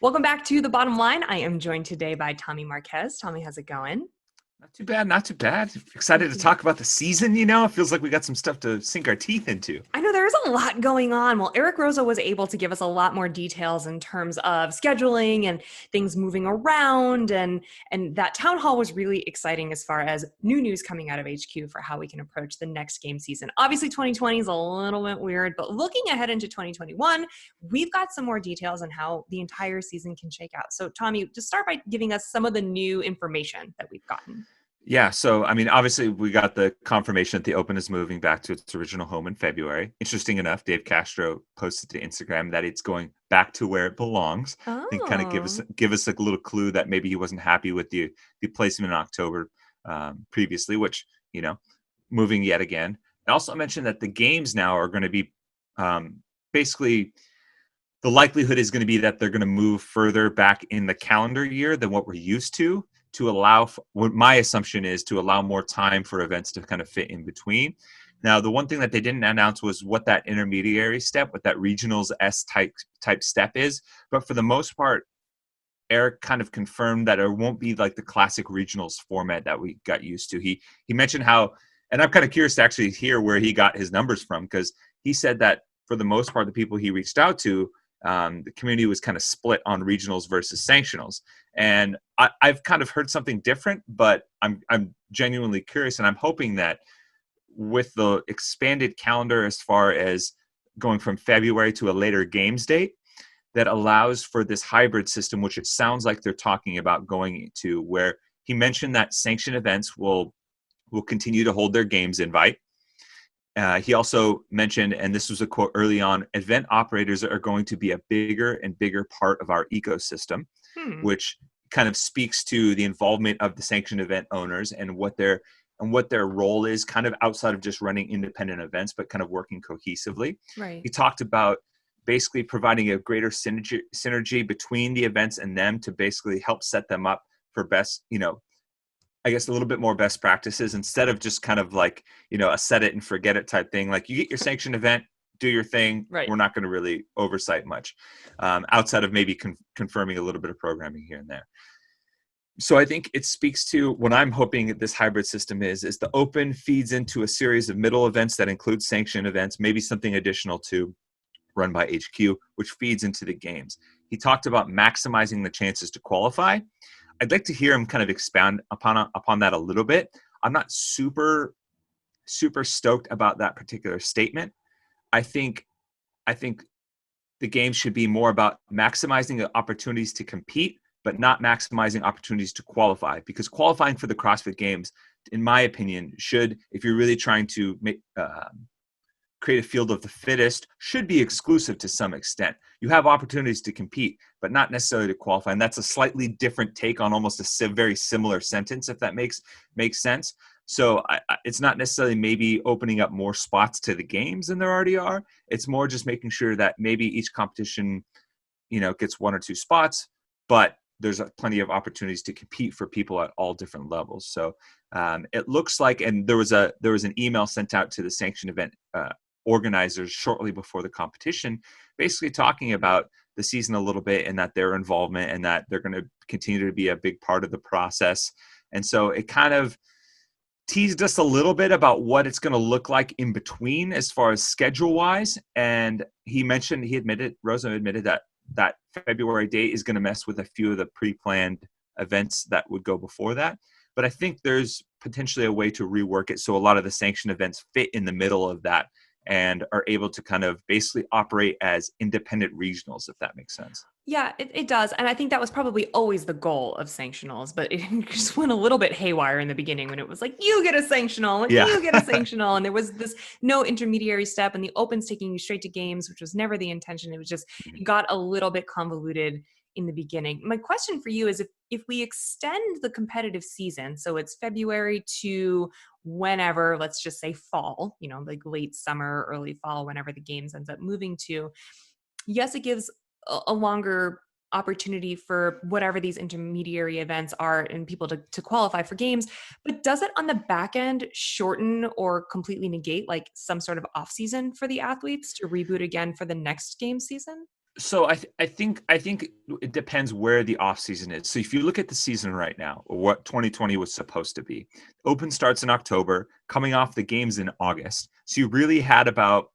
Welcome back to The Bottom Line. I am joined today by Tommy Marquez. Tommy, how's it going? Not too bad, not too bad. Excited to talk about the season, It feels like we got some stuff to sink our teeth into. I know there's a lot going on. Well, Eric Roza was able to give us a lot more details in terms of scheduling and things moving around, and that town hall was really exciting as far as new news coming out of HQ for how we can approach the next game season. Obviously, 2020 is a little bit weird, but looking ahead into 2021, we've got some more details on how the entire season can shake out. So, Tommy, just start by giving us some of the new information that we've gotten. Yeah, so obviously we got the confirmation that the Open is moving back to its original home in February. Interesting enough, Dave Castro posted to Instagram that it's going back to where it belongs. I think kind of give us a little clue that maybe he wasn't happy with the placement in October previously, which moving yet again. I also mentioned that the games now are going to be basically. The likelihood is going to be that they're going to move further back in the calendar year than what we're used to allow, what my assumption is, to allow more time for events to kind of fit in between. Now, the one thing that they didn't announce was what that intermediary step, what that regionals S type step is. But for the most part, Eric kind of confirmed that it won't be like the classic regionals format that we got used to. He mentioned how, and I'm kind of curious to actually hear where he got his numbers from, because he said that for the most part, the people he reached out to, the community was kind of split on regionals versus sanctionals. And I've kind of heard something different, but I'm genuinely curious, and I'm hoping that with the expanded calendar as far as going from February to a later games date, that allows for this hybrid system, which it sounds like they're talking about going to, where he mentioned that sanctioned events will continue to hold their games invite. He also mentioned, and this was a quote early on, event operators are going to be a bigger and bigger part of our ecosystem, which kind of speaks to the involvement of the sanctioned event owners and what their role is, kind of outside of just running independent events, but kind of working cohesively. Right. He talked about basically providing a greater synergy between the events and them to basically help set them up for best, I guess a little bit more best practices, instead of just kind of like, a set it and forget it type thing. Like, you get your sanctioned event, do your thing. Right. We're not going to really oversight much outside of maybe confirming a little bit of programming here and there. So I think it speaks to what I'm hoping this hybrid system is the Open feeds into a series of middle events that include sanctioned events, maybe something additional to run by HQ, which feeds into the games. He talked about maximizing the chances to qualify. I'd like to hear him kind of expound upon that a little bit. I'm not super stoked about that particular statement. I think the game should be more about maximizing the opportunities to compete, but not maximizing opportunities to qualify. Because qualifying for the CrossFit Games, in my opinion, should, if you're really trying to create a field of the fittest, should be exclusive to some extent. You have opportunities to compete, but not necessarily to qualify. And that's a slightly different take on almost a very similar sentence, if that makes sense. So it's not necessarily maybe opening up more spots to the games than there already are. It's more just making sure that maybe each competition, gets one or two spots, but there's plenty of opportunities to compete for people at all different levels. So it looks like, and there was an email sent out to the sanctioned event organizers shortly before the competition, basically talking about the season a little bit, and that their involvement, and that they're going to continue to be a big part of the process. And so it kind of teased us a little bit about what it's going to look like in between as far as schedule wise. And Roza admitted that February date is going to mess with a few of the pre-planned events that would go before that. But I think there's potentially a way to rework it so a lot of the sanctioned events fit in the middle of that and are able to kind of basically operate as independent regionals, if that makes sense. Yeah, it does. And I think that was probably always the goal of sanctionals, but it just went a little bit haywire in the beginning when it was like, you get a sanctional and you get a sanctional. And there was this no intermediary step, and the Open's taking you straight to games, which was never the intention. It was just, it got a little bit convoluted in the beginning. My question for you is, if we extend the competitive season, so it's February to whenever, let's just say fall, like late summer, early fall, whenever the games ends up moving to, yes, it gives a longer opportunity for whatever these intermediary events are and people to qualify for games, but does it on the back end shorten or completely negate like some sort of off season for the athletes to reboot again for the next game season? So I think it depends where the off season is. So if you look at the season right now, or what 2020 was supposed to be, Open starts in October, coming off the games in August. So you really had about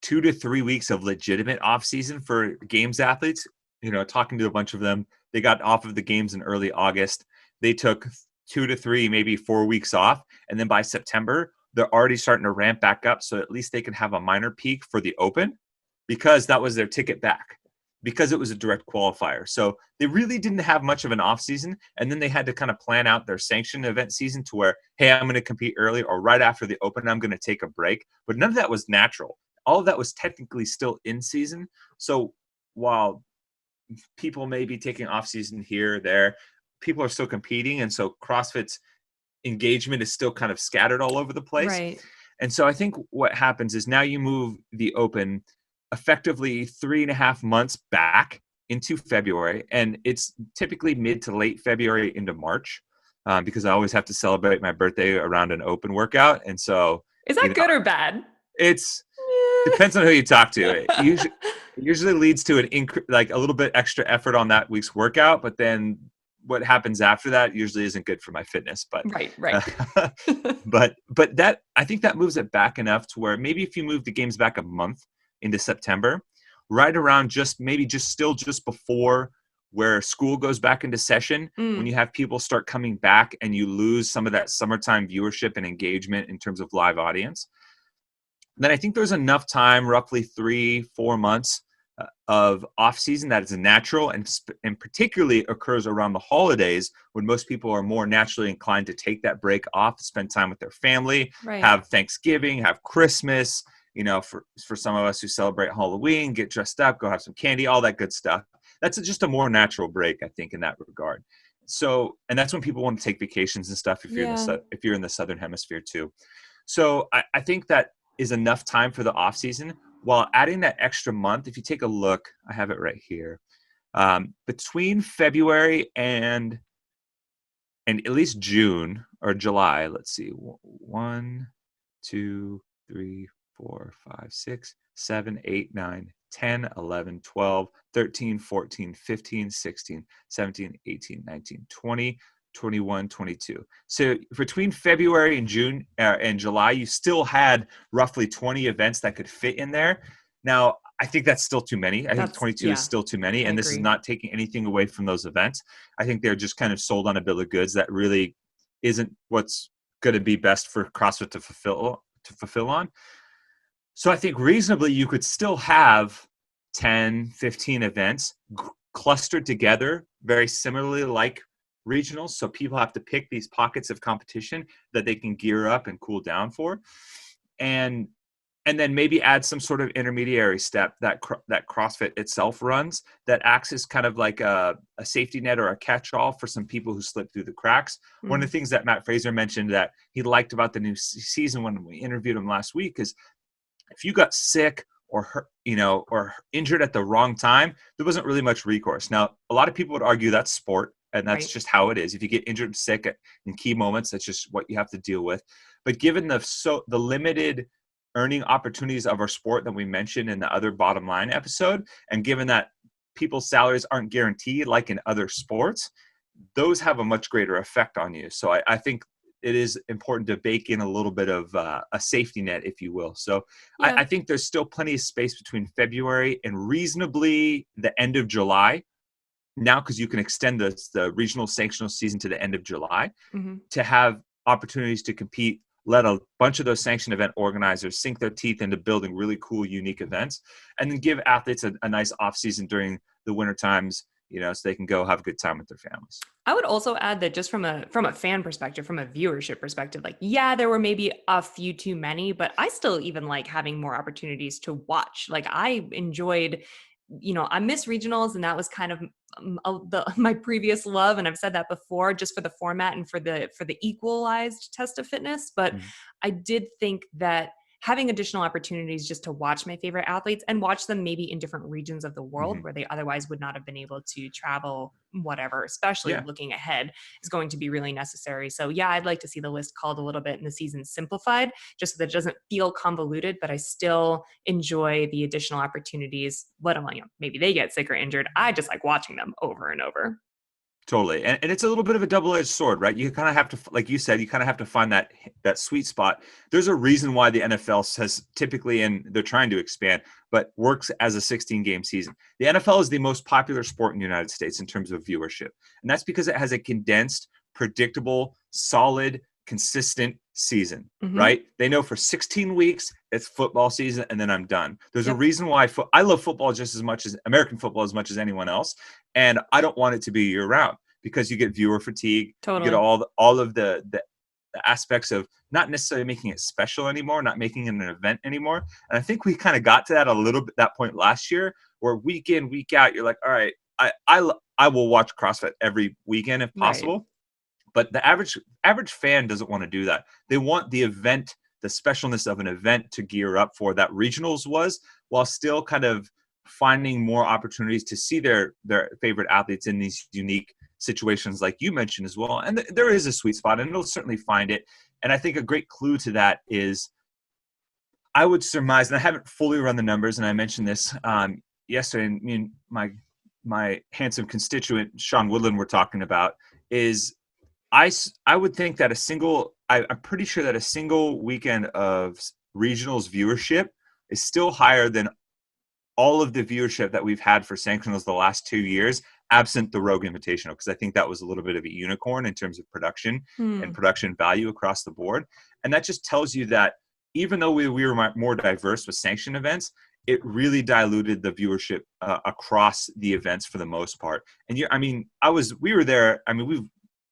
2 to 3 weeks of legitimate off season for games athletes. You know, talking to a bunch of them, they got off of the games in early August. They took 2 to 3, maybe 4 weeks off, and then by September, they're already starting to ramp back up. So at least they can have a minor peak for the Open, because that was their ticket back, because it was a direct qualifier. So they really didn't have much of an off season, and then they had to kind of plan out their sanctioned event season to where, hey, I'm going to compete early, or right after the Open, I'm going to take a break. But none of that was natural. All of that was technically still in season. So while people may be taking off season here or there, people are still competing, and so CrossFit's engagement is still kind of scattered all over the place. Right. And so I think what happens is now you move the Open effectively 3.5 months back into February, and it's typically mid to late February into March, because I always have to celebrate my birthday around an Open workout. And so, Is that good or bad? it's depends on who you talk to. It usually leads to like a little bit extra effort on that week's workout, but then what happens after that usually isn't good for my fitness. But right. but that, I think that moves it back enough to where maybe if you move the games back a month into September, right around just before where school goes back into session, when you have people start coming back and you lose some of that summertime viewership and engagement in terms of live audience, then I think there's enough time, roughly 3-4 months of off season, that is natural, and particularly occurs around the holidays, when most people are more naturally inclined to take that break off, spend time with their family, Right. have Thanksgiving, have Christmas. You know, for some of us who celebrate Halloween, get dressed up, go have some candy, all that good stuff. That's just a more natural break, I think, in that regard. So, and that's when people want to take vacations and stuff, if you're in the southern hemisphere too. So I think that is enough time for the off season, while adding that extra month. If you take a look, I have it right here. Between February and at least June or July, let's see, 1, 2, 3, 4, 5, 6, 7, 8, 9, 10, 11, 12, 13, 14, 15, 16, 17, 18, 19, 20, 21, 22. So between February and June and July, you still had roughly 20 events that could fit in there. Now, I think that's still too many. I think 22 is still too many. And this is not taking anything away from those events. I think they're just kind of sold on a bill of goods that really isn't what's going to be best for CrossFit to fulfill on. So I think reasonably you could still have 10, 15 events clustered together, very similarly like regionals. So people have to pick these pockets of competition that they can gear up and cool down for. And then maybe add some sort of intermediary step that CrossFit itself runs, that acts as kind of like a safety net or a catch-all for some people who slip through the cracks. One of the things that Matt Fraser mentioned that he liked about the new season when we interviewed him last week is, if you got sick or hurt, or injured at the wrong time, there wasn't really much recourse. Now, a lot of people would argue that's sport, and that's just how it is. If you get injured, sick in key moments, that's just what you have to deal with. But given the limited earning opportunities of our sport that we mentioned in the other bottom line episode, and given that people's salaries aren't guaranteed like in other sports, those have a much greater effect on you. So I think it is important to bake in a little bit of a safety net, if you will. So I think there's still plenty of space between February and reasonably the end of July now, because you can extend the regional sanctional season to the end of July to have opportunities to compete. Let a bunch of those sanctioned event organizers sink their teeth into building really cool, unique events, and then give athletes a nice off season during the winter times, so they can go have a good time with their families. I would also add that just from a fan perspective, from a viewership perspective, like, there were maybe a few too many, but I still even like having more opportunities to watch. Like, I enjoyed, I miss regionals, and that was kind of my previous love. And I've said that before, just for the format and for the equalized test of fitness. But I did think that having additional opportunities just to watch my favorite athletes and watch them maybe in different regions of the world where they otherwise would not have been able to travel, whatever, especially Yeah. looking ahead is going to be really necessary. So yeah, I'd like to see the list called a little bit and the season simplified just so that it doesn't feel convoluted, but I still enjoy the additional opportunities. Let alone, maybe they get sick or injured. I just like watching them over and over. Totally. And it's a little bit of a double-edged sword, right? You kind of have to, like you said, you kind of have to find that sweet spot. There's a reason why the NFL says typically, and they're trying to expand, but works as a 16-game season. The NFL is the most popular sport in the United States in terms of viewership. And that's because it has a condensed, predictable, solid, consistent season, right? They know for 16 weeks, it's football season, and then I'm done. There's a reason why I love football just as much as American football as much as anyone else. And I don't want it to be year round because you get viewer fatigue. Totally. You get all of the aspects of not necessarily making it special anymore, not making it an event anymore. And I think we kind of got to that a little bit that point last year, where week in, week out, you're like, all right, I will watch CrossFit every weekend if possible. Right. But the average fan doesn't want to do that. They want the event, the specialness of an event to gear up for that regionals was, while still kind of finding more opportunities to see their favorite athletes in these unique situations like you mentioned as well. And there is a sweet spot, and it'll certainly find it. And I think a great clue to that is, I would surmise, and I haven't fully run the numbers, and I mentioned this yesterday, and me and my handsome constituent, Sean Woodland, were talking about, is I would think that I'm pretty sure that a single weekend of regionals viewership is still higher than all of the viewership that we've had for sanctionals the last 2 years, absent the Rogue Invitational, because I think that was a little bit of a unicorn in terms of production and production value across the board. And that just tells you that even though we were more diverse with sanction events, it really diluted the viewership across the events for the most part. And we were there. I mean,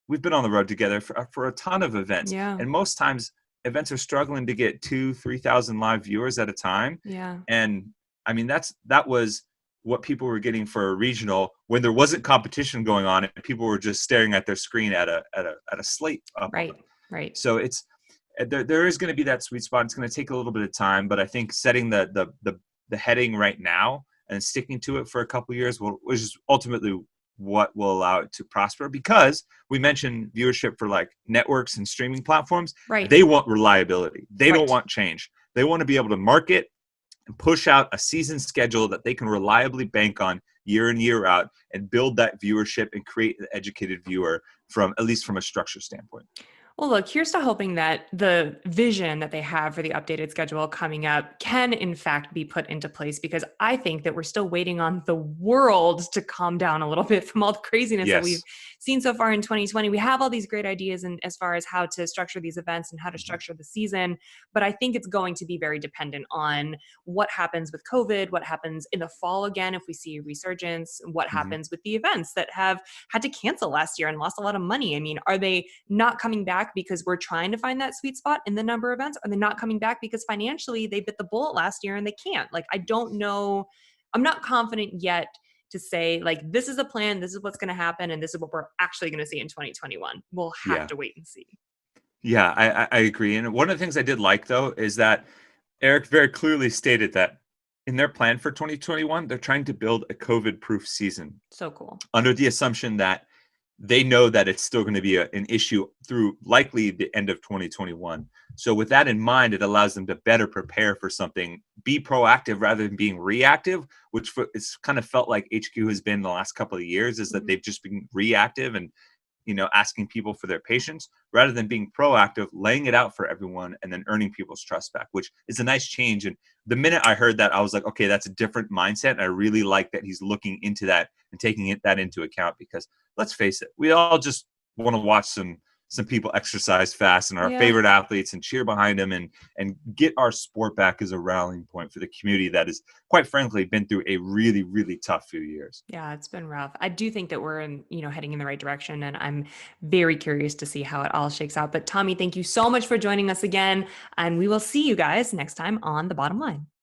we've been on the road together for a ton of events. Yeah. And most times events are struggling to get 2,000-3,000 live viewers at a time. Yeah. And I mean, that was what people were getting for a regional when there wasn't competition going on and people were just staring at their screen at a slate. Right. So there is going to be that sweet spot. It's going to take a little bit of time, but I think setting the heading right now and sticking to it for a couple of years was just ultimately what will allow it to prosper, because we mentioned viewership for like networks and streaming platforms. Right. They want reliability. They don't want change. They want to be able to market and push out a season schedule that they can reliably bank on year in, year out, and build that viewership and create an educated viewer at least from a structure standpoint. Well, look, here's to hoping that the vision that they have for the updated schedule coming up can, in fact, be put into place, because I think that we're still waiting on the world to calm down a little bit from all the craziness that we've seen so far in 2020. We have all these great ideas as far as how to structure these events and how to structure the season, but I think it's going to be very dependent on what happens with COVID, what happens in the fall again if we see a resurgence, what happens with the events that have had to cancel last year and lost a lot of money. I mean, are they not coming back because we're trying to find that sweet spot in the number of events? Are they not coming back because financially they bit the bullet last year and they can't? Like, I don't know. I'm not confident yet to say, like, this is a plan, this is what's going to happen, and this is what we're actually going to see in 2021. We'll have to wait and see. Yeah, I agree. And one of the things I did like, though, is that Eric very clearly stated that in their plan for 2021, they're trying to build a COVID-proof season. So cool. Under the assumption that they know that it's still going to be an issue through likely the end of 2021. So with that in mind, it allows them to better prepare for something, be proactive rather than being reactive, which it's kind of felt like HQ has been the last couple of years, is that they've just been reactive and, asking people for their patience rather than being proactive, laying it out for everyone and then earning people's trust back, which is a nice change. And the minute I heard that, I was like, okay, that's a different mindset. And I really like that he's looking into that and taking that into account, because let's face it, we all just want to watch some people exercise fast and our favorite athletes and cheer behind them and get our sport back as a rallying point for the community that has, quite frankly, been through a really, really tough few years. Yeah, it's been rough. I do think that we're heading in the right direction, and I'm very curious to see how it all shakes out. But Tommy, thank you so much for joining us again, and we will see you guys next time on The Bottom Line.